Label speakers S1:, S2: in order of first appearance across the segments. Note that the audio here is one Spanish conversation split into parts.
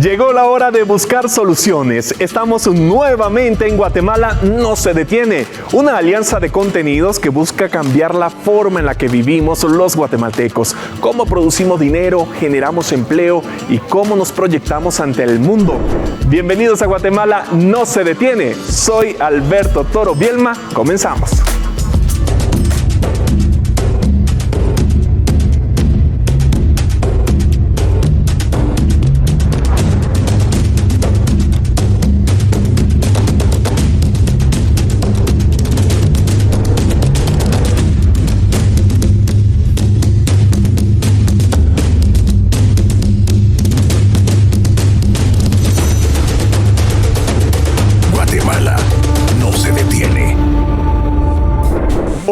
S1: Llegó la hora de buscar soluciones. Estamos nuevamente en Guatemala No Se Detiene, una alianza de contenidos que busca cambiar la forma en la que vivimos los guatemaltecos, cómo producimos dinero, generamos empleo y cómo nos proyectamos ante el mundo. Bienvenidos a Guatemala No Se Detiene. Soy Alberto Toro Bielma. Comenzamos.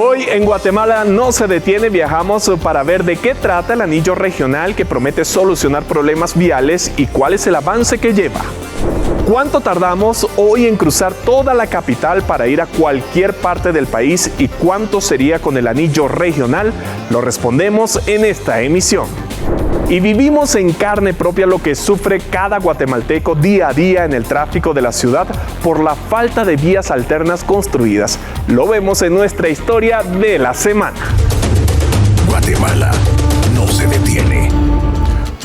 S1: Hoy en Guatemala No Se Detiene viajamos para ver de qué trata el anillo regional que promete solucionar problemas viales y cuál es el avance que lleva. ¿Cuánto tardamos hoy en cruzar toda la capital para ir a cualquier parte del país y cuánto sería con el anillo regional? Lo respondemos en esta emisión. Y vivimos en carne propia lo que sufre cada guatemalteco día a día en el tráfico de la ciudad por la falta de vías alternas construidas. Lo vemos en nuestra historia de la semana.
S2: Guatemala no se detiene.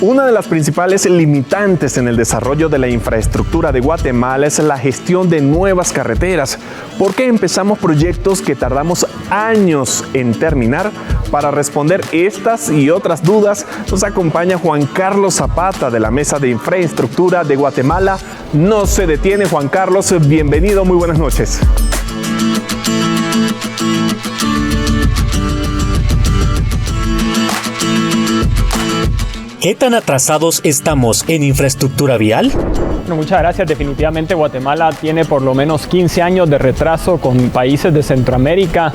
S1: Una de las principales limitantes en el desarrollo de la infraestructura de Guatemala es la gestión de nuevas carreteras. ¿Por qué empezamos proyectos que tardamos años en terminar? Para responder estas y otras dudas, nos acompaña Juan Carlos Zapata de la Mesa de Infraestructura de Guatemala No Se Detiene. Juan Carlos, bienvenido, muy buenas noches.
S3: ¿Qué tan atrasados estamos en infraestructura vial?
S4: Bueno, muchas gracias. Definitivamente Guatemala tiene por lo menos 15 años de retraso con países de Centroamérica.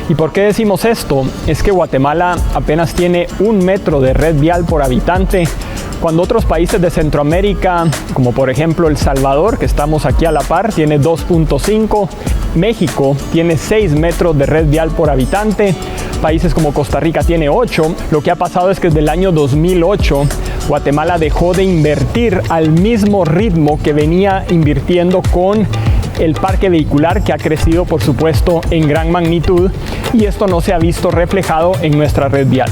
S4: ¿Y por qué decimos esto? Es que Guatemala apenas tiene 1 metro de red vial por habitante, cuando otros países de Centroamérica, como por ejemplo El Salvador, que estamos aquí a la par, tiene 2.5. México tiene 6 metros de red vial por habitante. Países como Costa Rica tiene 8. Lo que ha pasado es que desde el año 2008 Guatemala dejó de invertir al mismo ritmo que venía invirtiendo con el parque vehicular, que ha crecido por supuesto en gran magnitud, y esto no se ha visto reflejado en nuestra red vial.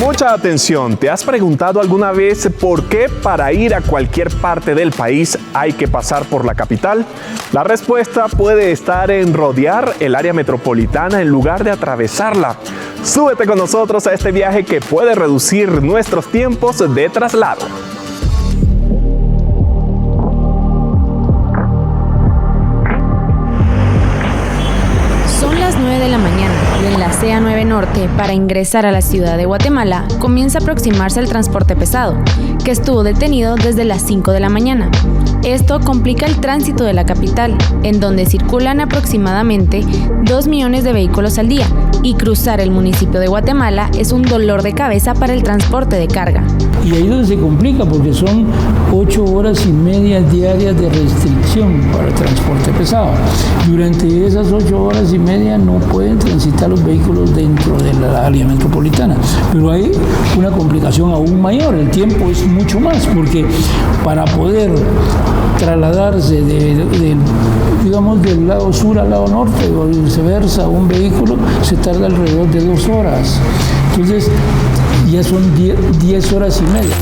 S1: Mucha atención, ¿te has preguntado alguna vez por qué para ir a cualquier parte del país hay que pasar por la capital? La respuesta puede estar en rodear el área metropolitana en lugar de atravesarla. Súbete con nosotros a este viaje que puede reducir nuestros tiempos de traslado.
S5: Son las 9 de la mañana y en la CA9 Norte, para ingresar a la ciudad de Guatemala, comienza a aproximarse el transporte pesado, que estuvo detenido desde las 5 de la mañana. Esto complica el tránsito de la capital, en donde circulan aproximadamente 2 millones de vehículos al día, y cruzar el municipio de Guatemala es un dolor de cabeza para el transporte de carga.
S6: Y ahí es donde se complica, porque son 8 horas y media diarias de restricción para el transporte pesado. Durante esas 8 horas y media no pueden transitar los vehículos dentro de la área metropolitana. Pero hay una complicación aún mayor, el tiempo es mucho más, porque para poder trasladarse digamos del lado sur al lado norte o viceversa, un vehículo se tarda alrededor de 2 horas. Entonces ya son 10 horas y media.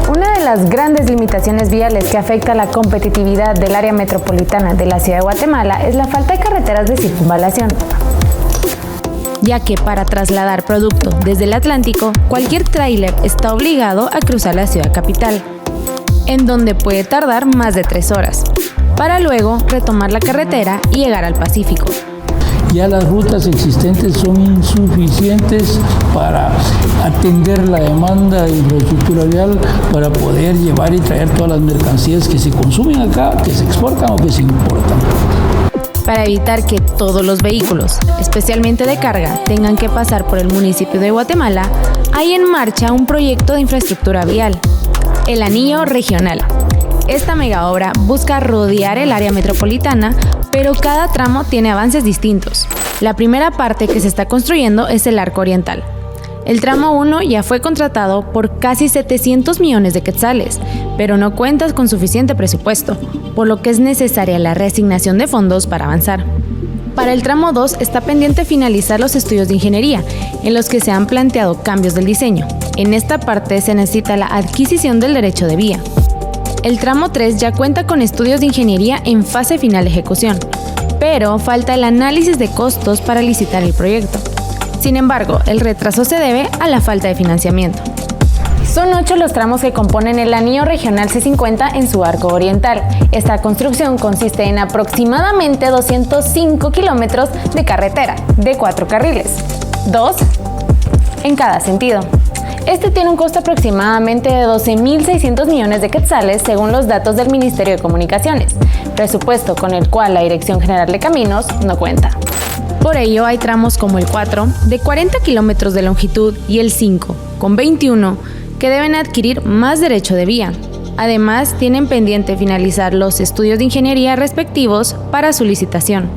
S5: Una de las grandes limitaciones viales que afecta la competitividad del área metropolitana de la ciudad de Guatemala es la falta de carreteras de circunvalación, ya que para trasladar producto desde el Atlántico, cualquier tráiler está obligado a cruzar la ciudad capital, en donde puede tardar más de 3 horas, para luego retomar la carretera y llegar al Pacífico.
S6: Ya las rutas existentes son insuficientes para atender la demanda de infraestructura vial, para poder llevar y traer todas las mercancías que se consumen acá, que se exportan o que se importan.
S5: Para evitar que todos los vehículos, especialmente de carga, tengan que pasar por el municipio de Guatemala, hay en marcha un proyecto de infraestructura vial, el Anillo Regional. Esta megaobra busca rodear el área metropolitana pero cada tramo tiene avances distintos. La primera parte que se está construyendo es el Arco Oriental. El tramo 1 ya fue contratado por casi 700 millones de quetzales, pero no cuenta con suficiente presupuesto, por lo que es necesaria la reasignación de fondos para avanzar. Para el tramo 2 está pendiente finalizar los estudios de ingeniería, en los que se han planteado cambios del diseño. En esta parte se necesita la adquisición del derecho de vía. El tramo 3 ya cuenta con estudios de ingeniería en fase final de ejecución, pero falta el análisis de costos para licitar el proyecto. Sin embargo, el retraso se debe a la falta de financiamiento. Son 8 los tramos que componen el anillo regional C50 en su arco oriental. Esta construcción consiste en aproximadamente 205 kilómetros de carretera de 4 carriles, 2 en cada sentido. Este tiene un costo aproximadamente de 12.600 millones de quetzales según los datos del Ministerio de Comunicaciones, presupuesto con el cual la Dirección General de Caminos no cuenta. Por ello, hay tramos como el 4, de 40 kilómetros de longitud, y el 5, con 21, que deben adquirir más derecho de vía. Además, tienen pendiente finalizar los estudios de ingeniería respectivos para su licitación.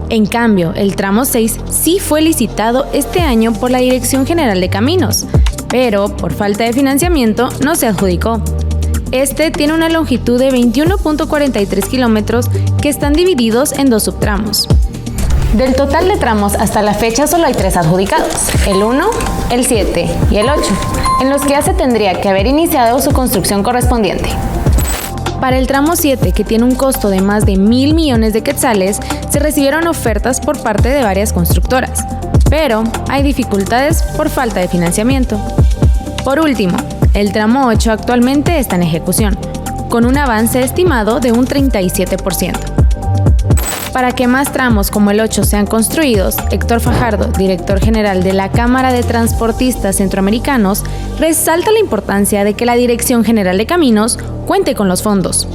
S5: En cambio, el tramo 6 sí fue licitado este año por la Dirección General de Caminos, pero por falta de financiamiento no se adjudicó. Este tiene una longitud de 21.43 kilómetros que están divididos en 2 subtramos. Del total de tramos hasta la fecha solo hay 3 adjudicados, el 1, el 7 y el 8, en los que ya se tendría que haber iniciado su construcción correspondiente. Para el tramo 7, que tiene un costo de más de 1.000 millones de quetzales, se recibieron ofertas por parte de varias constructoras, pero hay dificultades por falta de financiamiento. Por último, el tramo 8 actualmente está en ejecución, con un avance estimado de un 37%. Para que más tramos como el 8 sean construidos, Héctor Fajardo, director general de la Cámara de Transportistas Centroamericanos, resalta la importancia de que la Dirección General de Caminos cuente con los fondos.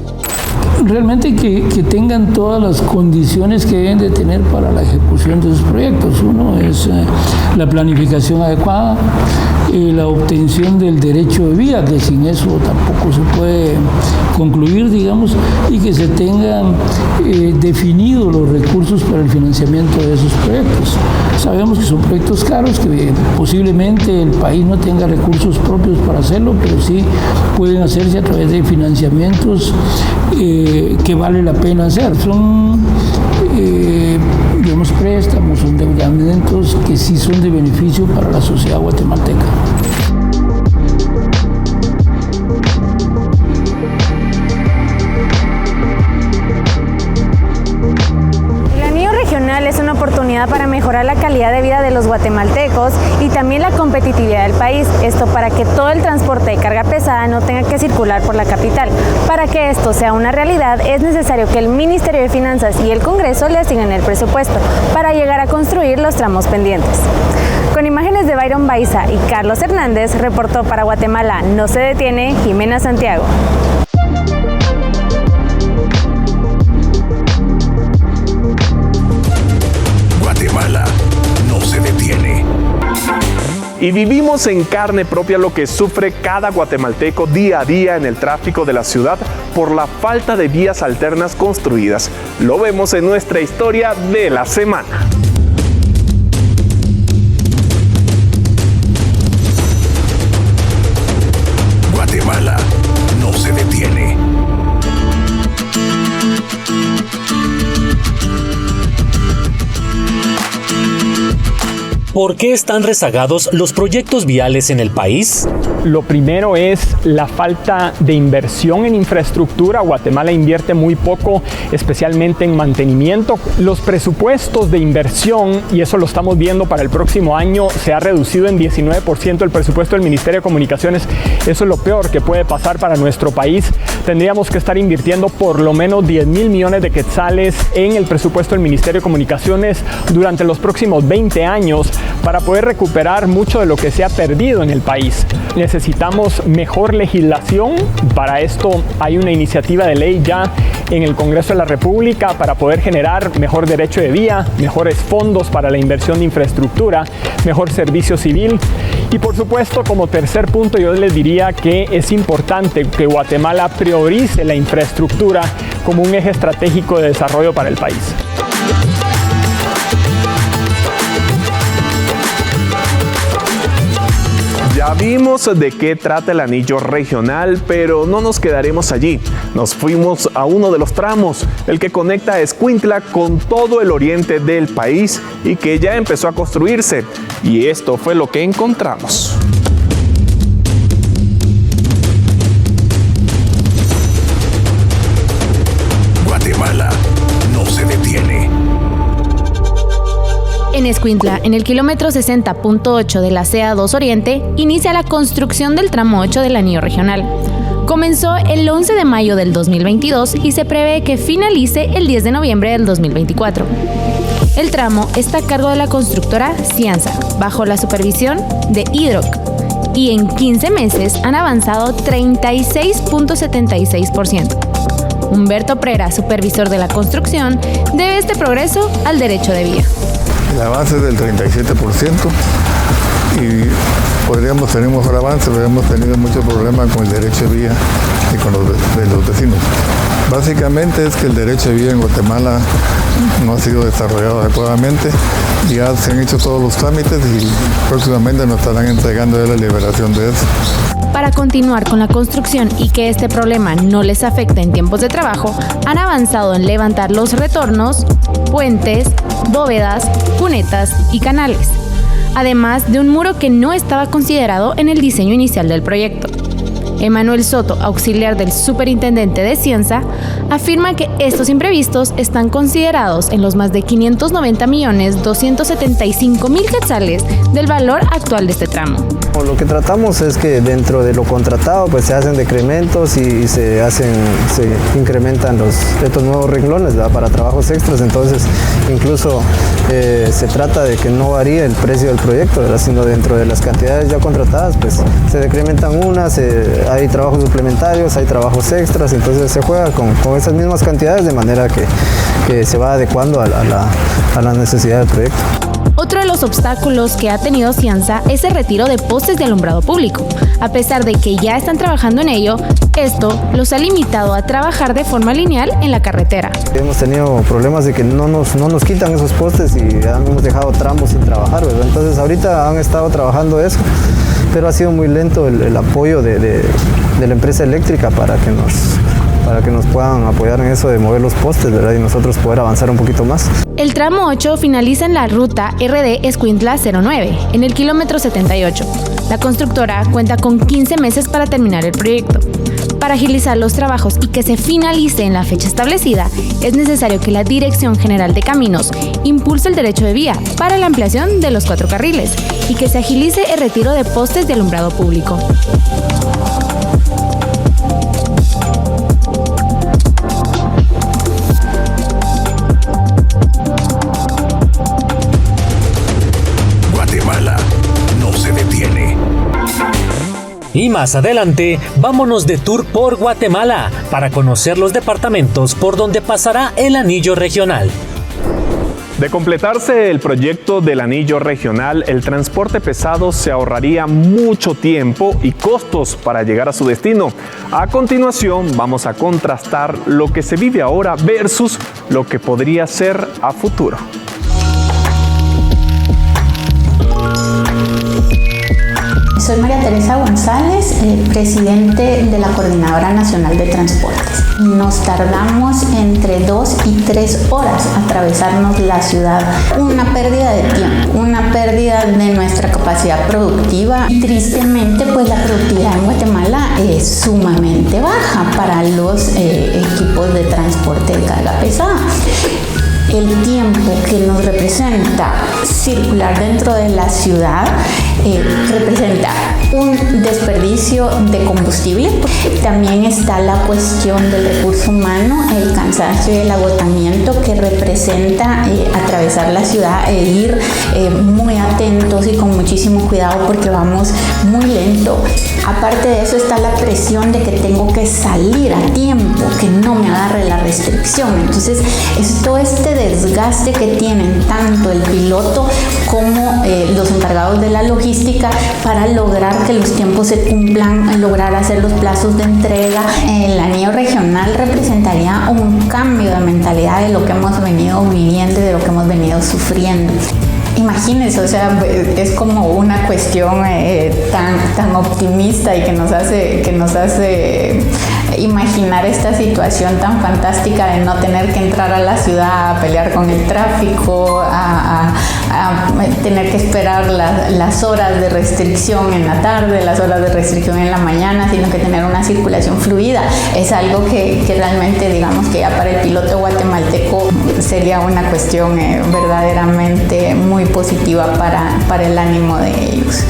S6: Realmente que tengan todas las condiciones que deben de tener para la ejecución de sus proyectos. Uno es la planificación adecuada, la obtención del derecho de vía, que sin eso tampoco se puede concluir, digamos, y que se tengan definidos los recursos para el financiamiento de esos proyectos. Sabemos que son proyectos caros, que posiblemente el país no tenga recursos propios para hacerlo, pero sí pueden hacerse a través de financiamientos que vale la pena hacer. Son digamos, préstamos, son endeudamientos que sí son de beneficio para la sociedad guatemalteca.
S5: Es una oportunidad para mejorar la calidad de vida de los guatemaltecos y también la competitividad del país. Esto para que todo el transporte de carga pesada no tenga que circular por la capital. Para que esto sea una realidad, es necesario que el Ministerio de Finanzas y el Congreso le asignen el presupuesto para llegar a construir los tramos pendientes. Con imágenes de Byron Baiza y Carlos Hernández, reportó para Guatemala No se detiene, Jimena Santiago.
S2: Guatemala no se detiene.
S1: Y vivimos en carne propia lo que sufre cada guatemalteco día a día en el tráfico de la ciudad por la falta de vías alternas construidas. Lo vemos en nuestra historia de la semana.
S2: Guatemala no se detiene.
S3: ¿Por qué están rezagados los proyectos viales en el país?
S4: Lo primero es la falta de inversión en infraestructura. Guatemala invierte muy poco, especialmente en mantenimiento. Los presupuestos de inversión, y eso lo estamos viendo para el próximo año, se ha reducido en 19% el presupuesto del Ministerio de Comunicaciones. Eso es lo peor que puede pasar para nuestro país. Tendríamos que estar invirtiendo por lo menos 10.000 millones de quetzales en el presupuesto del Ministerio de Comunicaciones durante los próximos 20 años para poder recuperar mucho de lo que se ha perdido en el país. Necesitamos mejor legislación. Para esto hay una iniciativa de ley ya en el Congreso de la República para poder generar mejor derecho de vía, mejores fondos para la inversión de infraestructura, mejor servicio civil. Y por supuesto, como tercer punto, yo les diría que es importante que Guatemala priorice la infraestructura como un eje estratégico de desarrollo para el país.
S1: Ya vimos de qué trata el anillo regional, pero no nos quedaremos allí. Nos fuimos a uno de los tramos, el que conecta a Escuintla con todo el oriente del país y que ya empezó a construirse. Y esto fue lo que encontramos.
S2: Guatemala no se detiene.
S5: En Escuintla, en el kilómetro 60.8 de la CA2 Oriente, inicia la construcción del tramo 8 del anillo regional. Comenzó el 11 de mayo del 2022 y se prevé que finalice el 10 de noviembre del 2024. El tramo está a cargo de la constructora Cianza, bajo la supervisión de Hydroc, y en 15 meses han avanzado 36.76%. Humberto Prera, supervisor de la construcción, debe este progreso al derecho de vía.
S7: El avance es del 37% y podríamos tener un mejor avance, pero hemos tenido muchos problemas con el derecho de vía y con los vecinos. Básicamente es que el derecho de vía en Guatemala no ha sido desarrollado adecuadamente. Ya se han hecho todos los trámites y próximamente nos estarán entregando ya la liberación de eso.
S5: Para continuar con la construcción y que este problema no les afecte en tiempos de trabajo, han avanzado en levantar los retornos, puentes, bóvedas, cunetas y canales, además de un muro que no estaba considerado en el diseño inicial del proyecto. Emanuel Soto, auxiliar del superintendente de Cianza, afirma que estos imprevistos están considerados en los más de 590.275.000 quetzales del valor actual de este tramo.
S8: Lo que tratamos es que dentro de lo contratado pues se hacen decrementos y se incrementan estos nuevos renglones, ¿verdad?, para trabajos extras. Entonces incluso se trata de que no varíe el precio del proyecto, ¿verdad?, sino dentro de las cantidades ya contratadas pues se decrementan unas, hay trabajos suplementarios, hay trabajos extras, entonces se juega con esas mismas cantidades de manera que se va adecuando a la necesidad del proyecto.
S5: Otro de los obstáculos que ha tenido Cianza es el retiro de postes de alumbrado público. A pesar de que ya están trabajando en ello, esto los ha limitado a trabajar de forma lineal en la carretera.
S8: Hemos tenido problemas de que no nos quitan esos postes y hemos dejado tramos sin trabajar, ¿verdad? Entonces ahorita han estado trabajando eso, pero ha sido muy lento el apoyo de la empresa eléctrica para que nos puedan apoyar en eso de mover los postes, ¿verdad?, y nosotros poder avanzar un poquito más.
S5: El tramo 8 finaliza en la ruta RD Escuintla 09, en el kilómetro 78. La constructora cuenta con 15 meses para terminar el proyecto. Para agilizar los trabajos y que se finalice en la fecha establecida, es necesario que la Dirección General de Caminos impulse el derecho de vía para la ampliación de los 4 carriles y que se agilice el retiro de postes de alumbrado público.
S3: Y más adelante, vámonos de tour por Guatemala para conocer los departamentos por donde pasará el anillo regional.
S1: De completarse el proyecto del anillo regional, el transporte pesado se ahorraría mucho tiempo y costos para llegar a su destino. A continuación, vamos a contrastar lo que se vive ahora versus lo que podría ser a futuro.
S9: Soy María Teresa González, presidente de la Coordinadora Nacional de Transportes. Nos tardamos entre 2 y 3 horas atravesarnos la ciudad. Una pérdida de tiempo, una pérdida de nuestra capacidad productiva. Y tristemente, pues la productividad en Guatemala es sumamente baja para los equipos de transporte de carga pesada. El tiempo que nos representa circular dentro de la ciudad representa un desperdicio de combustible. También está la cuestión del recurso humano, el cansancio y el agotamiento que representa atravesar la ciudad e ir muy atentos y con muchísimo cuidado porque vamos muy lento. Aparte de eso está la presión de que tengo que salir a tiempo, que no me agarre la restricción. Entonces es todo este desgaste que tienen tanto el piloto como los encargados de la logística para lograr que los tiempos se cumplan, lograr hacer los plazos de entrega. El anillo regional representaría un cambio de mentalidad de lo que hemos venido viviendo y de lo que hemos venido sufriendo. imagínense, o sea, es como una cuestión tan optimista y que nos hace imaginar esta situación tan fantástica de no tener que entrar a la ciudad a pelear con el tráfico, a tener que esperar las horas de restricción en la tarde, las horas de restricción en la mañana, sino que tener una circulación fluida. Es algo que realmente, digamos que ya para el piloto guatemalteco sería una cuestión verdaderamente muy positiva para el ánimo de ellos.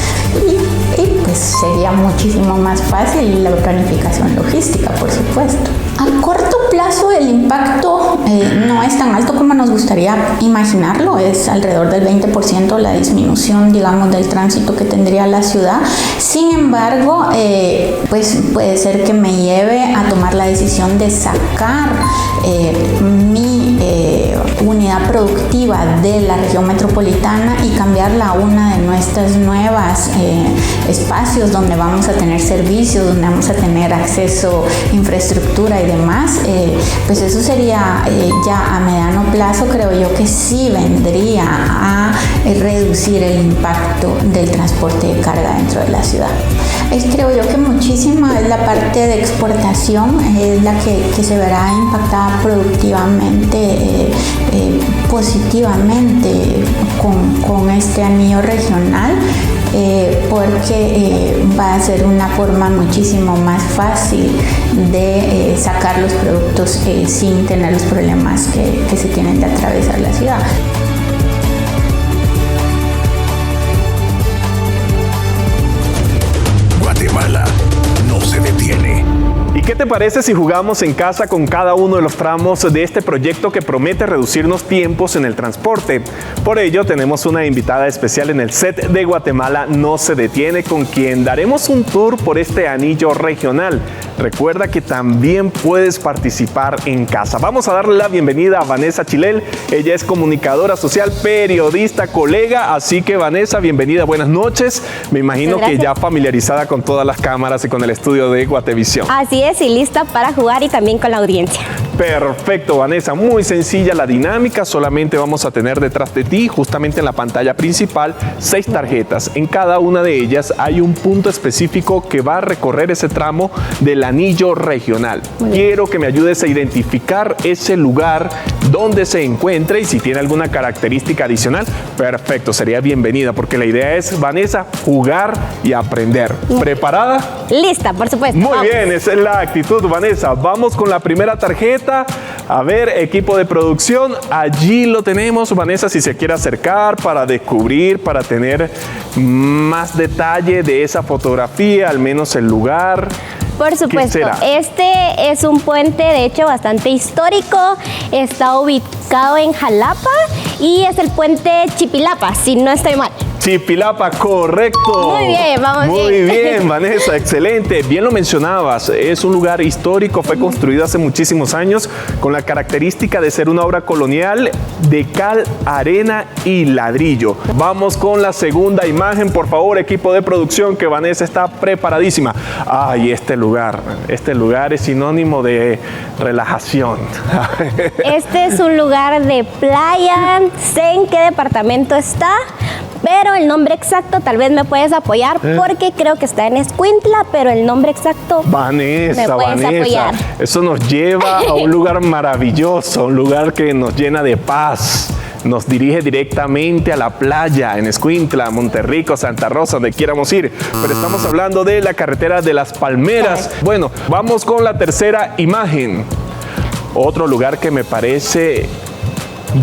S9: Y pues sería muchísimo más fácil la planificación logística, por supuesto. A corto plazo el impacto no es tan alto como nos gustaría imaginarlo, es alrededor del 20% la disminución, digamos, del tránsito que tendría la ciudad. Sin embargo, pues puede ser que me lleve a tomar la decisión de sacar mi unidad productiva de la región metropolitana y cambiarla a una de nuestras nuevas espacios donde vamos a tener servicios, donde vamos a tener acceso, infraestructura y demás. Pues eso sería ya a mediano plazo, creo yo que sí vendría a reducir el impacto del transporte de carga dentro de la ciudad. Creo yo que muchísima es la parte de exportación, es la que se verá impactada productivamente, positivamente con este anillo regional, porque va a ser una forma muchísimo más fácil de sacar los productos sin tener los problemas que se tienen de atravesar la ciudad.
S2: Guatemala no se detiene.
S1: ¿Y qué te parece si jugamos en casa con cada uno de los tramos de este proyecto que promete reducirnos tiempos en el transporte? Por ello, tenemos una invitada especial en el set de Guatemala no se detiene, con quien daremos un tour por este anillo regional. Recuerda que también puedes participar en casa. Vamos a darle la bienvenida a Vanessa Chilel. Ella es comunicadora social, periodista, colega. Así que, Vanessa, bienvenida, buenas noches. Me imagino que ya familiarizada con todas las cámaras y con el estudio de Guatevisión.
S10: Así es, y lista para jugar y también con la audiencia.
S1: Perfecto, Vanessa, muy sencilla la dinámica. Solamente vamos a tener detrás de ti, justamente en la pantalla principal, 6 tarjetas. En cada una de ellas hay un punto específico que va a recorrer ese tramo del anillo regional. Quiero que me ayudes a identificar ese lugar donde se encuentra y si tiene alguna característica adicional, perfecto, sería bienvenida, porque la idea es, Vanessa, jugar y aprender. ¿Preparada?
S10: Lista, por supuesto.
S1: Muy bien, esa es la actitud, Vanessa. Vamos con la primera tarjeta. A ver, equipo de producción, allí lo tenemos. Vanessa, si se quiere acercar para descubrir, para tener más detalle de esa fotografía, al menos el lugar.
S10: Por supuesto, este es un puente, de hecho, bastante histórico. Está ubicado en Jalapa y es el puente Chipilapa, si no estoy mal.
S1: Chipilapa, correcto.
S10: Muy bien, vamos bien.
S1: Muy bien, Vanessa, excelente. Bien lo mencionabas, es un lugar histórico, fue construido hace muchísimos años con la característica de ser una obra colonial de cal, arena y ladrillo. Vamos con la segunda imagen, por favor, equipo de producción, que Vanessa está preparadísima. Ay, este lugar es sinónimo de relajación.
S10: Este es un lugar de playa, sé en qué departamento está, pero el nombre exacto tal vez me puedes apoyar porque creo que está en Escuintla, pero el nombre exacto
S1: Vanessa,
S10: me puedes apoyar.
S1: Eso nos lleva a un lugar maravilloso, un lugar que nos llena de paz. Nos dirige directamente a la playa en Escuintla, Monterrico, Santa Rosa, donde quieramos ir. Pero estamos hablando de la carretera de las Palmeras. Bueno, vamos con la tercera imagen. Otro lugar que me parece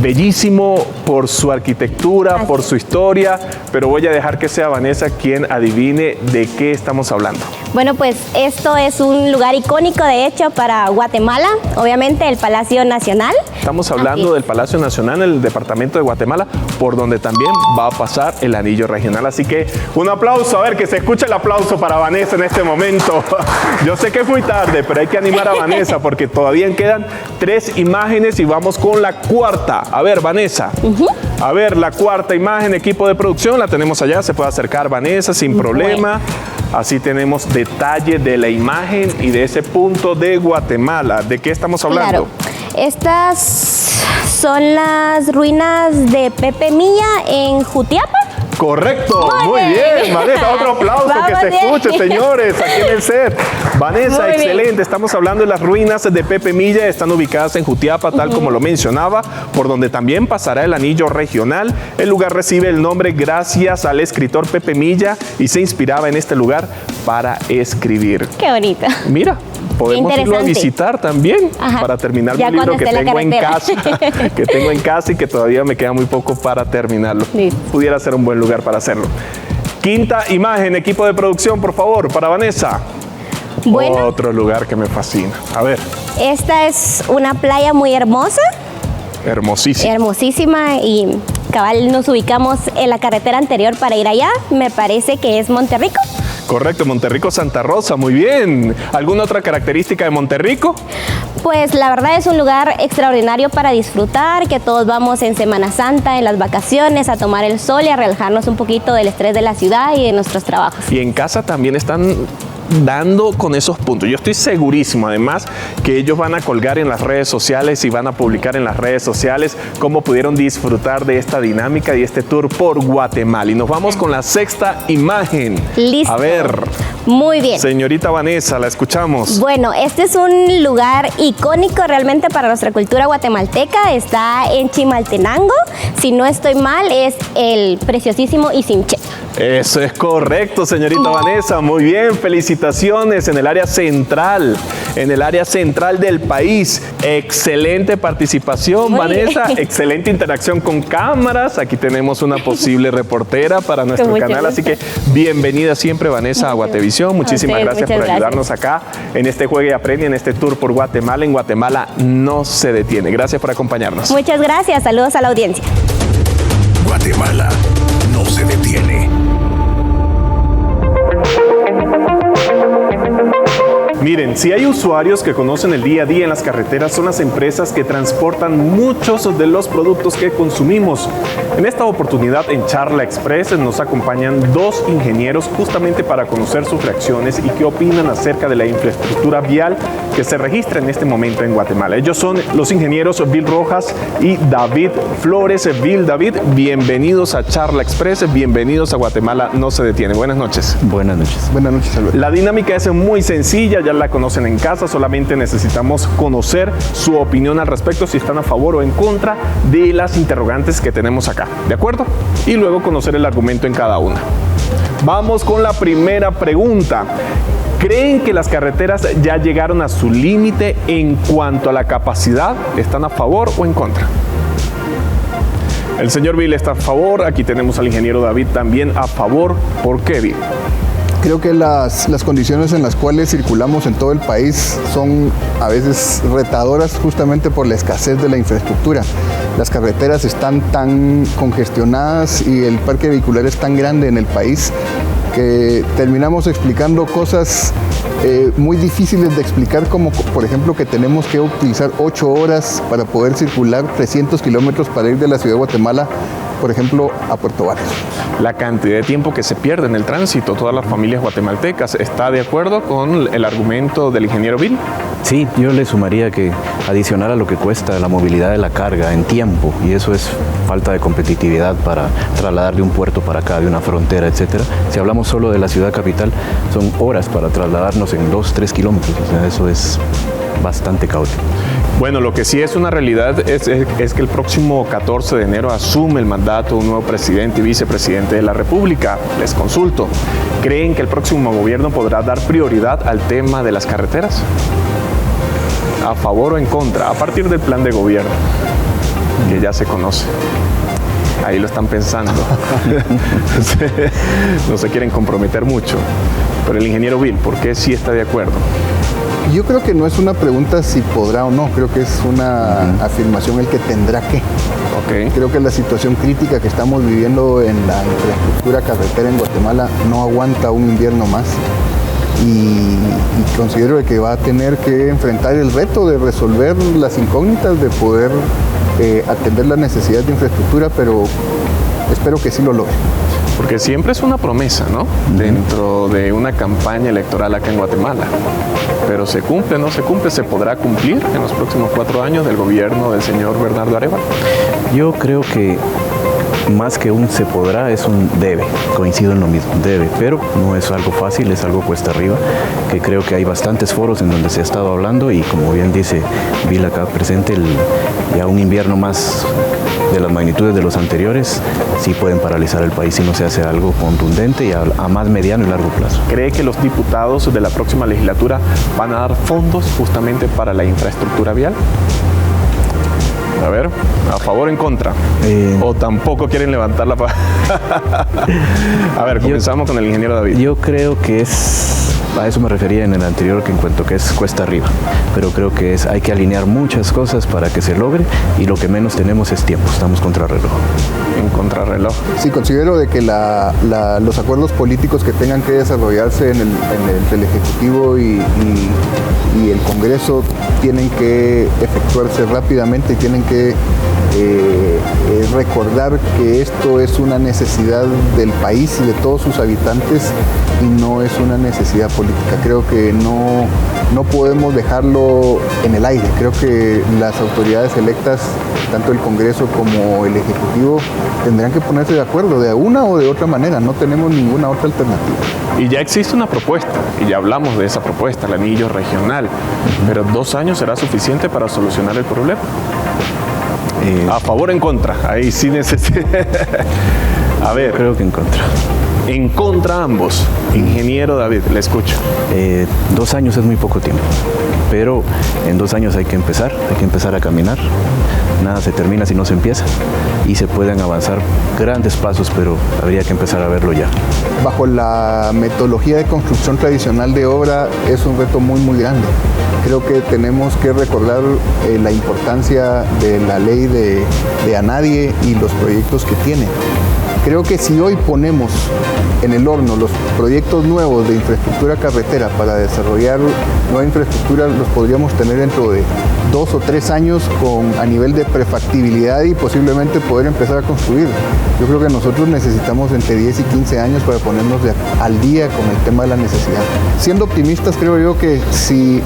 S1: bellísimo por su arquitectura, por su historia, pero voy a dejar que sea Vanessa quien adivine de qué estamos hablando.
S10: Bueno, pues esto es un lugar icónico, de hecho, para Guatemala, obviamente el Palacio Nacional.
S1: Estamos hablando del Palacio Nacional en el departamento de Guatemala, por donde también va a pasar el anillo regional. Así que un aplauso, a ver, que se escuche el aplauso para Vanessa en este momento. Yo sé que es muy tarde, pero hay que animar a Vanessa porque todavía quedan 3 imágenes y vamos con la cuarta. A ver, Vanessa. A ver, la cuarta imagen, equipo de producción, la tenemos allá. Se puede acercar Vanessa sin problema. Así tenemos detalle de la imagen y de ese punto de Guatemala. ¿De qué estamos hablando?
S10: Claro. Estas son las ruinas de Pepe Milla en Jutiapa.
S1: Correcto, muy bien, Vanessa, otro aplauso.
S10: Vamos
S1: que se
S10: bien.
S1: escuche, señores, aquí en el set. Vanessa,
S10: Muy
S1: excelente,
S10: bien.
S1: estamos hablando de las ruinas de Pepe Milla, están ubicadas en Jutiapa, tal como lo mencionaba, por donde también pasará el anillo regional. El lugar recibe el nombre gracias al escritor Pepe Milla y se inspiraba en este lugar para escribir.
S10: Qué bonito.
S1: Mira, podemos irlo a
S10: interesante.
S1: visitar también.
S10: Ajá.
S1: Para terminar
S10: Ya
S1: mi libro
S10: cuando
S1: que
S10: esté en la
S1: tengo en casa,
S10: carretera.
S1: que tengo en casa y que todavía me queda muy poco para terminarlo.
S10: Listo.
S1: Pudiera ser un buen lugar para hacerlo. Quinta imagen, equipo de producción, por favor, para Vanessa.
S10: Bueno,
S1: Otro lugar que me fascina. A ver,
S10: esta es una playa muy hermosa,
S1: hermosísimo.
S10: hermosísima, y cabal nos ubicamos en la carretera anterior para ir allá. Me parece que es Monterrico.
S1: Correcto, Monterrico, Santa Rosa, muy bien. ¿Alguna otra característica de Monterrico?
S10: Pues la verdad es un lugar extraordinario para disfrutar, que todos vamos en Semana Santa, en las vacaciones, a tomar el sol y a relajarnos un poquito del estrés de la ciudad y de nuestros trabajos.
S1: Y en casa también están dando con esos puntos. Yo estoy segurísimo, además, que ellos van a colgar en las redes sociales y van a publicar en las redes sociales cómo pudieron disfrutar de esta dinámica y este tour por Guatemala. Y nos vamos con la sexta imagen.
S10: Listo.
S1: A ver,
S10: Muy bien.
S1: señorita Vanessa, la escuchamos.
S10: Bueno, este es un lugar icónico realmente para nuestra cultura guatemalteca. Está en Chimaltenango. Si no estoy mal, es el preciosísimo Isimché.
S1: Eso es correcto, señorita Vanessa. Muy bien, felicitaciones en el área central del país. Excelente participación,
S10: Muy
S1: Vanessa.
S10: bien.
S1: Excelente interacción con cámaras. Aquí tenemos una posible reportera para nuestro
S10: mucho
S1: canal. Así
S10: gusto.
S1: que bienvenida siempre, Vanessa, a Guatevisión. Muchísimas
S10: ustedes,
S1: gracias
S10: muchas
S1: por ayudarnos acá en este Juegue y Aprende, en este tour por Guatemala. En Guatemala no se detiene. Gracias por acompañarnos.
S10: Muchas gracias. Saludos a la audiencia.
S2: Guatemala no se detiene.
S1: Miren, si hay usuarios que conocen el día a día en las carreteras, son las empresas que transportan muchos de los productos que consumimos. En esta oportunidad, en Charla Express, nos acompañan dos ingenieros justamente para conocer sus reacciones y qué opinan acerca de la infraestructura vial que se registra en este momento en Guatemala. Ellos son los ingenieros Bill Rojas y David Flores. Bill, David, bienvenidos a Charla Express, bienvenidos a Guatemala no se detiene. Buenas noches.
S11: Buenas noches.
S7: Buenas noches, Alberto.
S1: La dinámica es muy sencilla, ya la conocen en casa, solamente necesitamos conocer su opinión al respecto, si están a favor o en contra de las interrogantes que tenemos acá, ¿de acuerdo? Y luego conocer el argumento en cada una. Vamos con la primera pregunta. ¿Creen que las carreteras ya llegaron a su límite en cuanto a la capacidad? ¿Están a favor o en contra? El señor Bill está a favor, aquí tenemos al ingeniero David también a favor. ¿Por qué, Bill?
S12: Creo que las condiciones en las cuales circulamos en todo el país son a veces retadoras justamente por la escasez de la infraestructura. Las carreteras están tan congestionadas y el parque vehicular es tan grande en el país que terminamos explicando cosas muy difíciles de explicar, como por ejemplo que tenemos que utilizar 8 horas para poder circular 300 kilómetros para ir de la ciudad de Guatemala, por ejemplo, a Puerto Barrios.
S1: La cantidad de tiempo que se pierde en el tránsito, todas las familias guatemaltecas. ¿Está de acuerdo con el argumento del ingeniero Bill?
S11: Sí, yo le sumaría que adicional a lo que cuesta la movilidad de la carga en tiempo, y eso es falta de competitividad para trasladar de un puerto para acá, de una frontera, etcétera. Si hablamos solo de la ciudad capital, son horas para trasladarnos en 2-3 kilómetros. O sea, eso es bastante caótico.
S1: Bueno, lo que sí es una realidad es que el próximo 14 de enero asume el mandato un nuevo presidente y vicepresidente de la República. Les consulto, ¿creen que el próximo gobierno podrá dar prioridad al tema de las carreteras? ¿A favor o en contra? A partir del plan de gobierno, que ya se conoce. Ahí lo están pensando. No se quieren comprometer mucho. Pero el ingeniero Bill, ¿por qué sí está de acuerdo?
S12: Yo creo que no es una pregunta si podrá o no, creo que es una afirmación el que tendrá que.
S1: Okay.
S12: Creo que la situación crítica que estamos viviendo en la infraestructura carretera en Guatemala no aguanta un invierno más y considero que va a tener que enfrentar el reto de resolver las incógnitas, de poder atender las necesidades de infraestructura, pero espero que sí lo logre.
S1: Porque siempre es una promesa, ¿no? Dentro de una campaña electoral acá en Guatemala. Pero ¿se cumple o no se cumple? ¿Se podrá cumplir en los próximos 4 años del gobierno del señor Bernardo Arévalo?
S11: Yo creo que más que un se podrá, es un debe. Coincido en lo mismo, debe. Pero no es algo fácil, es algo cuesta arriba, que creo que hay bastantes foros en donde se ha estado hablando y como bien dice Bill acá presente, ya un invierno más de las magnitudes de los anteriores sí pueden paralizar el país si no se hace algo contundente y a más mediano y largo plazo.
S1: ¿Cree que los diputados de la próxima legislatura van a dar fondos justamente para la infraestructura vial? A ver, ¿a favor o en contra? ¿O tampoco quieren levantar la... A ver, comenzamos con el ingeniero David.
S11: Yo creo que a eso me refería en el anterior, que en cuanto que es cuesta arriba, pero creo que hay que alinear muchas cosas para que se logre y lo que menos tenemos es tiempo, estamos contrarreloj.
S1: En contrarreloj.
S12: Sí, considero de que los acuerdos políticos que tengan que desarrollarse entre el Ejecutivo y el Congreso tienen que efectuarse rápidamente y tienen que recordar que esto es una necesidad del país y de todos sus habitantes y no es una necesidad política. Creo que no podemos dejarlo en el aire. Creo que las autoridades electas, tanto el Congreso como el Ejecutivo, tendrán que ponerse de acuerdo de una o de otra manera. No tenemos ninguna otra alternativa.
S1: Y ya existe una propuesta, y ya hablamos de esa propuesta, el anillo regional, pero 2 años será suficiente para solucionar el problema. ¿A favor o en contra? Ahí sí necesito. A ver.
S11: Creo que en contra.
S1: En contra ambos. Ingeniero David, le escucho.
S11: 2 años es muy poco tiempo, pero en 2 años hay que empezar a caminar. Nada se termina si no se empieza y se pueden avanzar grandes pasos, pero habría que empezar a verlo ya.
S12: Bajo la metodología de construcción tradicional de obra es un reto muy muy grande. Creo que tenemos que recordar la importancia de la ley de ANADIE y los proyectos que tiene. Creo que si hoy ponemos en el horno los proyectos nuevos de infraestructura carretera para desarrollar nueva infraestructura, los podríamos tener dentro de 2 o 3 años a nivel de prefactibilidad y posiblemente poder empezar a construir. Yo creo que nosotros necesitamos entre 10 y 15 años para ponernos al día con el tema de la necesidad. Siendo optimistas, creo yo que si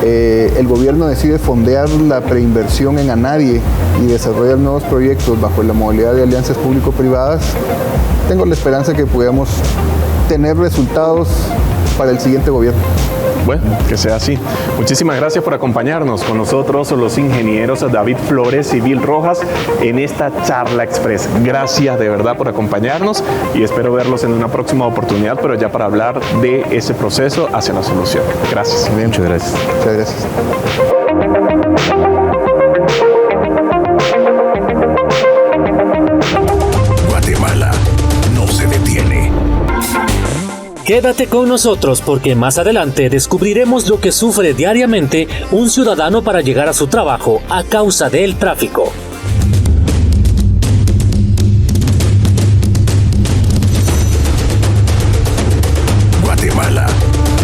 S12: el gobierno decide fondear la preinversión en ANADIE y desarrollar nuevos proyectos bajo la modalidad de alianzas público-privadas, tengo la esperanza que podamos tener resultados para el siguiente gobierno.
S1: Bueno, que sea así. Muchísimas gracias por acompañarnos con nosotros, los ingenieros David Flores y Bill Rojas, en esta charla express. Gracias de verdad por acompañarnos y espero verlos en una próxima oportunidad, pero ya para hablar de ese proceso hacia la solución. Gracias.
S11: Bien, muchas gracias.
S12: Muchas gracias.
S2: Guatemala no se detiene.
S3: Quédate con nosotros porque más adelante descubriremos lo que sufre diariamente un ciudadano para llegar a su trabajo a causa del tráfico.
S2: Guatemala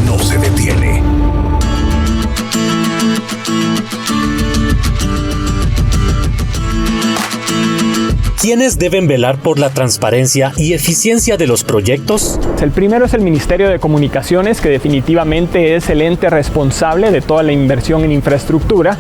S2: no se detiene.
S3: ¿Quiénes deben velar por la transparencia y eficiencia de los proyectos?
S4: El primero es el Ministerio de Comunicaciones, que definitivamente es el ente responsable de toda la inversión en infraestructura.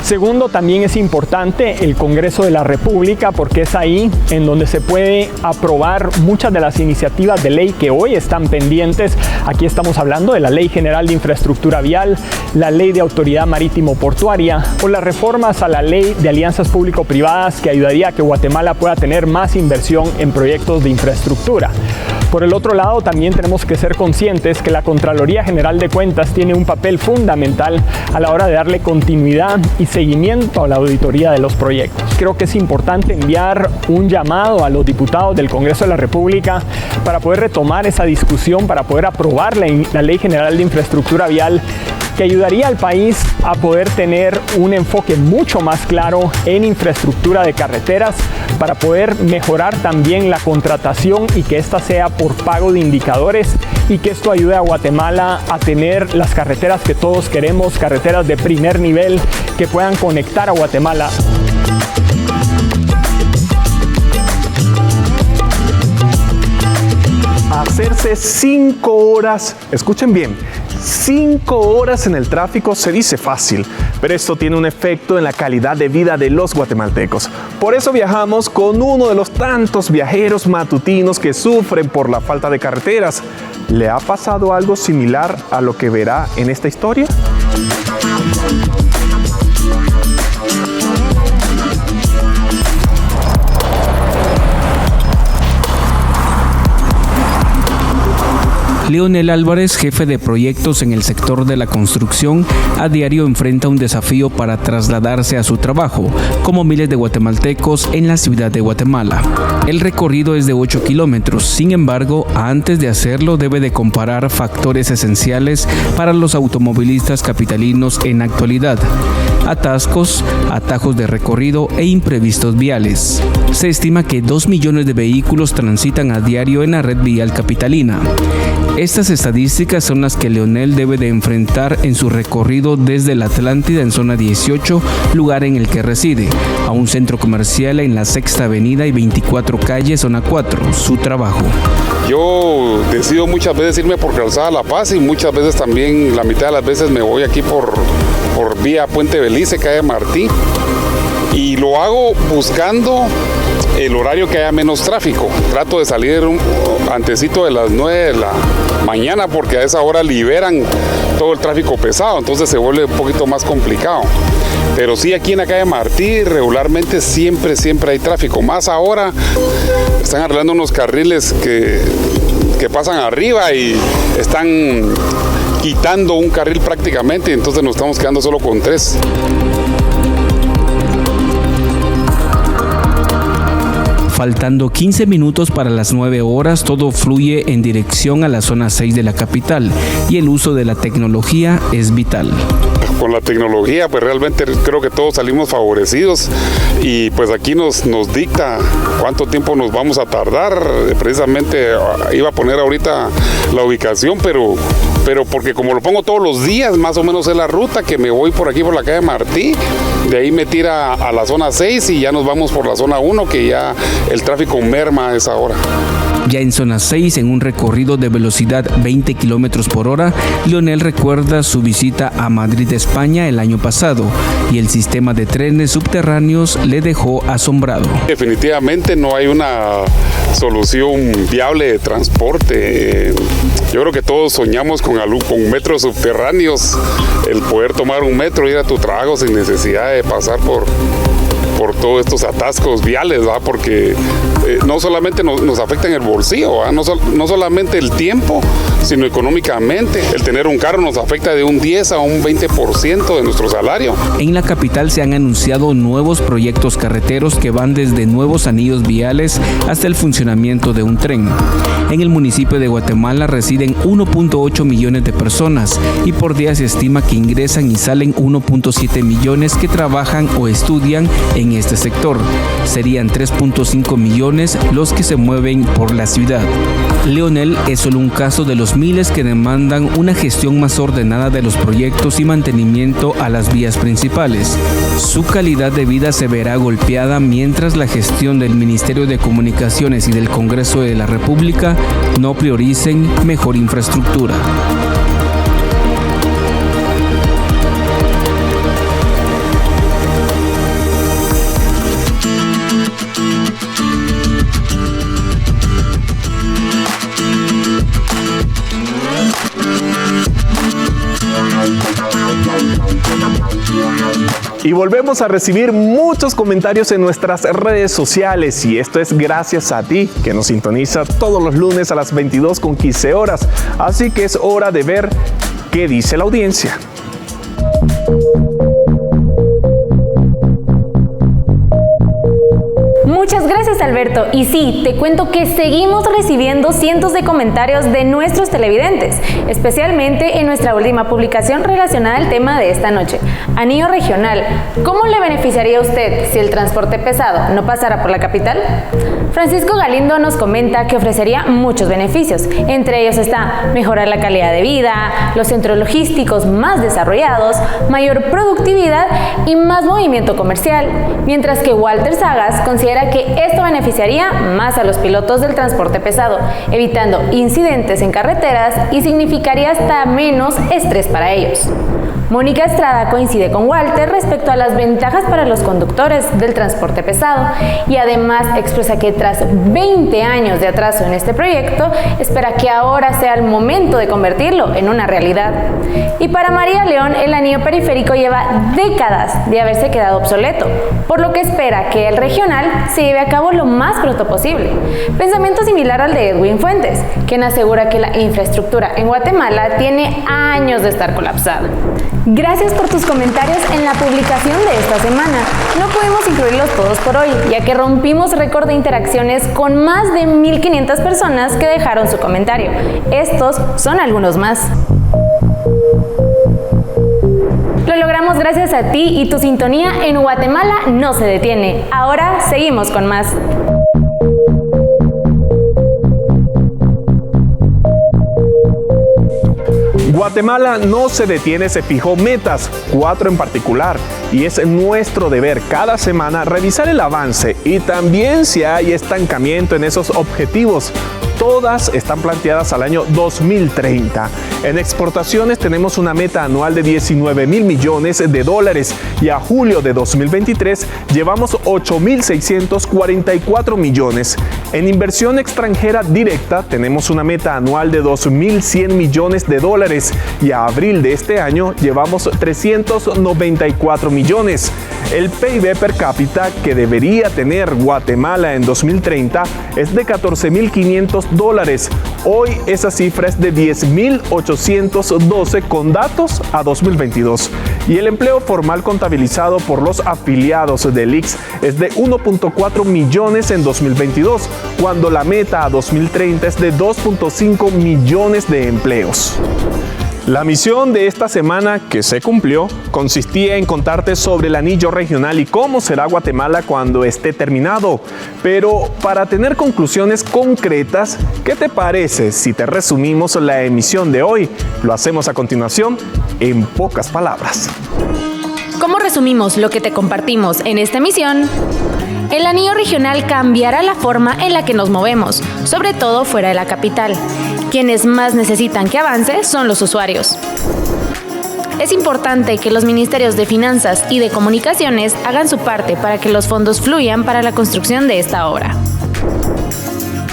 S4: Segundo, también es importante el Congreso de la República, porque es ahí en donde se puede aprobar muchas de las iniciativas de ley que hoy están pendientes. Aquí estamos hablando de la Ley General de Infraestructura Vial, la Ley de Autoridad Marítimo Portuaria o las reformas a la Ley de Alianzas Público-Privadas, que ayudaría a que Guatemala pueda tener más inversión en proyectos de infraestructura. Por el otro lado, también tenemos que ser conscientes que la Contraloría General de Cuentas tiene un papel fundamental a la hora de darle continuidad y seguimiento a la auditoría de los proyectos. Creo que es importante enviar un llamado a los diputados del Congreso de la República para poder retomar esa discusión, para poder aprobar la Ley General de Infraestructura Vial, que ayudaría al país a poder tener un enfoque mucho más claro en infraestructura de carreteras, para poder mejorar también la contratación y que ésta sea por pago de indicadores, y que esto ayude a Guatemala a tener las carreteras que todos queremos, carreteras de primer nivel que puedan conectar a Guatemala.
S1: quedarse 5 horas, escuchen bien, 5 horas en el tráfico se dice fácil, pero esto tiene un efecto en la calidad de vida de los guatemaltecos. Por eso viajamos con uno de los tantos viajeros matutinos que sufren por la falta de carreteras. ¿Le ha pasado algo similar a lo que verá en esta historia?
S13: Leonel Álvarez, jefe de proyectos en el sector de la construcción, a diario enfrenta un desafío para trasladarse a su trabajo, como miles de guatemaltecos en la ciudad de Guatemala. El recorrido es de 8 kilómetros, sin embargo, antes de hacerlo debe de comparar factores esenciales para los automovilistas capitalinos en actualidad: atascos, atajos de recorrido e imprevistos viales. Se estima que 2 millones de vehículos transitan a diario en la red vial capitalina. Estas estadísticas son las que Leonel debe de enfrentar en su recorrido desde la Atlántida en zona 18, lugar en el que reside, a un centro comercial en la Sexta Avenida y 24 calle, zona 4, su trabajo.
S14: Yo decido muchas veces irme por Calzada La Paz y muchas veces también, la mitad de las veces me voy aquí por vía Puente Belice, calle Martí, y lo hago buscando el horario que haya menos tráfico. Trato de salir antesito de las 9 de la mañana porque a esa hora liberan todo el tráfico pesado, entonces se vuelve un poquito más complicado. Pero sí, aquí en la calle Martí regularmente siempre hay tráfico. Más ahora están arreglando unos carriles que pasan arriba y están quitando un carril prácticamente, entonces nos estamos quedando solo con 3.
S13: Faltando 15 minutos para las 9 horas, todo fluye en dirección a la zona 6 de la capital y el uso de la tecnología es vital.
S14: Con la tecnología, pues realmente creo que todos salimos favorecidos y pues aquí nos dicta cuánto tiempo nos vamos a tardar. Precisamente iba a poner ahorita la ubicación, pero porque como lo pongo todos los días, más o menos es la ruta que me voy por aquí por la calle Martí, de ahí me tira a la zona 6 y ya nos vamos por la zona 1, que ya el tráfico merma a esa hora.
S13: Ya en zona 6, en un recorrido de velocidad 20 kilómetros por hora, Leonel recuerda su visita a Madrid, España, el año pasado, y el sistema de trenes subterráneos le dejó asombrado.
S14: Definitivamente no hay una solución viable de transporte. Yo creo que todos soñamos con metros subterráneos, el poder tomar un metro e ir a tu trabajo sin necesidad de pasar por todos estos atascos viales, ¿va? Porque no solamente nos afecta en el bolsillo, ¿va? No solamente el tiempo, sino económicamente. El tener un carro nos afecta de un 10 a un 20% de nuestro salario.
S13: En la capital se han anunciado nuevos proyectos carreteros que van desde nuevos anillos viales hasta el funcionamiento de un tren. En el municipio de Guatemala residen 1.8 millones de personas y por día se estima que ingresan y salen 1.7 millones que trabajan o estudian en este sector. Serían 3.5 millones los que se mueven por la ciudad. Leonel es solo un caso de los miles que demandan una gestión más ordenada de los proyectos y mantenimiento a las vías principales. Su calidad de vida se verá golpeada mientras la gestión del Ministerio de Comunicaciones y del Congreso de la República no prioricen mejor infraestructura.
S1: Y volvemos a recibir muchos comentarios en nuestras redes sociales y esto es gracias a ti que nos sintoniza todos los lunes a las 22:15 horas. Así que es hora de ver qué dice la audiencia.
S5: Muchas gracias, Alberto. Y sí, te cuento que seguimos recibiendo cientos de comentarios de nuestros televidentes, especialmente en nuestra última publicación relacionada al tema de esta noche. Anillo regional, ¿cómo le beneficiaría a usted si el transporte pesado no pasara por la capital? Francisco Galindo nos comenta que ofrecería muchos beneficios. Entre ellos está mejorar la calidad de vida, los centros logísticos más desarrollados, mayor productividad y más movimiento comercial, mientras que Walter Sagas considera que esto beneficiaría más a los pilotos del transporte pesado, evitando incidentes en carreteras y significaría hasta menos estrés para ellos. Mónica Estrada coincide con Walter respecto a las ventajas para los conductores del transporte pesado y además expresa que tras 20 años de atraso en este proyecto, espera que ahora sea el momento de convertirlo en una realidad. Y para María León, el anillo periférico lleva décadas de haberse quedado obsoleto, por lo que espera que el regional se lleve a cabo lo más pronto posible. Pensamiento similar al de Edwin Fuentes, quien asegura que la infraestructura en Guatemala tiene años de estar colapsada. Gracias por tus comentarios en la publicación de esta semana. No pudimos incluirlos todos por hoy, ya que rompimos récord de interacciones con más de 1,500 personas que dejaron su comentario. Estos son algunos más. Lo logramos gracias a ti y tu sintonía en Guatemala no se detiene. Ahora seguimos con más.
S1: Guatemala no se detiene, se fijó metas, 4 en particular, y es nuestro deber cada semana revisar el avance y también si hay estancamiento en esos objetivos. Todas están planteadas al año 2030. En exportaciones tenemos una meta anual de 19,000 millones de dólares y a julio de 2023 llevamos 8,644 millones. En inversión extranjera directa tenemos una meta anual de 2,100 millones de dólares y a abril de este año llevamos 394 millones. El PIB per cápita que debería tener Guatemala en 2030 es de 14,500 dólares. Hoy esa cifra es de 10,812 con datos a 2022. Y el empleo formal contabilizado por los afiliados del ICS es de 1.4 millones en 2022, cuando la meta a 2030 es de 2.5 millones de empleos. La misión de esta semana que se cumplió consistía en contarte sobre el anillo regional y cómo será Guatemala cuando esté terminado. Pero para tener conclusiones concretas, ¿qué te parece si te resumimos la emisión de hoy? Lo hacemos a continuación en pocas palabras.
S5: ¿Cómo resumimos lo que te compartimos en esta emisión? El anillo regional cambiará la forma en la que nos movemos, sobre todo fuera de la capital. Quienes más necesitan que avance son los usuarios. Es importante que los ministerios de Finanzas y de Comunicaciones hagan su parte para que los fondos fluyan para la construcción de esta obra.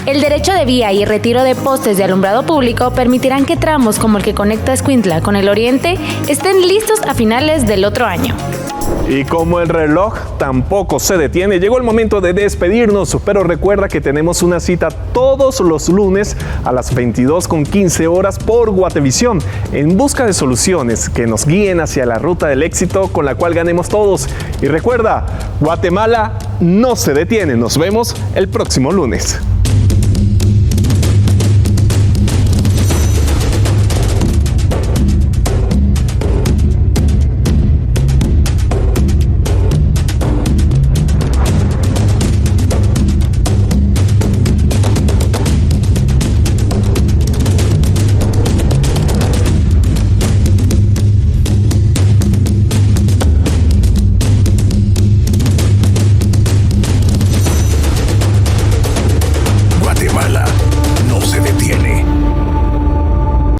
S5: El derecho de vía y retiro de postes de alumbrado público permitirán que tramos como el que conecta Escuintla con el oriente estén listos a finales del otro año.
S1: Y como el reloj tampoco se detiene, llegó el momento de despedirnos, pero recuerda que tenemos una cita todos los lunes a las 22:15 horas por Guatevisión, en busca de soluciones que nos guíen hacia la ruta del éxito con la cual ganemos todos. Y recuerda, Guatemala no se detiene. Nos vemos el próximo lunes.